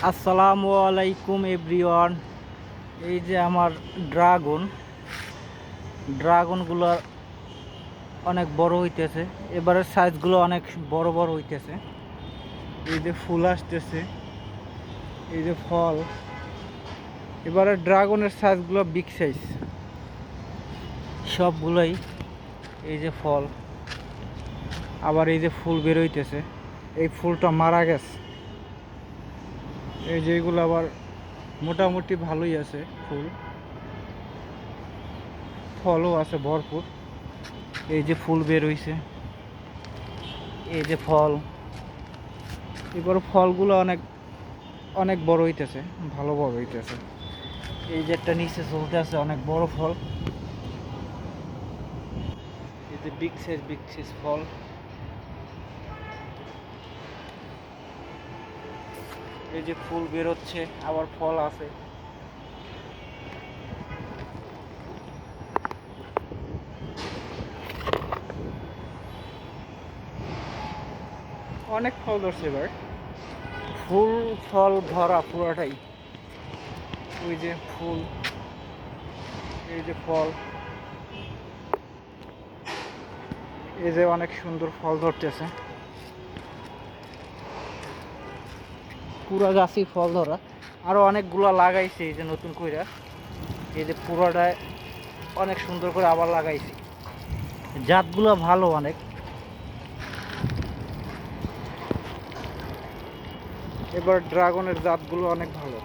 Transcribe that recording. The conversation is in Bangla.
আসসালামু আলাইকুম এভরিওয়ান। এই যে আমার ড্রাগনগুলো অনেক বড় হইতেছে। এবারের সাইজগুলো অনেক বড় বড় হইতেছে। এই যে ফুল আসতেছে, এই যে ফল। এবারে ড্রাগনের সাইজগুলো বিগ সাইজ সবগুলোই। এই যে ফল, আবার এই যে ফুল বের হইতেছে। এই ফুলটা মারা গেছে। এই যে এগুলো আবার মোটামুটি ভালোই আছে ফুল, ফলও আছে ভরপুর। এই যে ফুল বের হইছে, এই যে ফল। এবার ফলগুলো অনেক অনেক বড় হইতেছে, ভালো বড় হইতেছে। এই যে একটা নিচে চলতে আছে অনেক বড় ফল। এই যে বিগ সাইজ ফল। এই যে ফুল বেরোচ্ছে, আবার ফল আছে। অনেক ফল ধরছে এবার, ফুল ফল ভরা পুরাটাই। ওই যে ফুল, এই যে ফল। এই যে অনেক সুন্দর ফল ধরতেছে, পুরা গাছই ফল ধরা। আরো অনেকগুলা লাগাইছে এই যে নতুন কইরা। এই যে পুরাটায় অনেক সুন্দর করে আবার লাগাইছি। জাতগুলো ভালো অনেক। এবার ড্রাগনের জাতগুলো অনেক ভালো।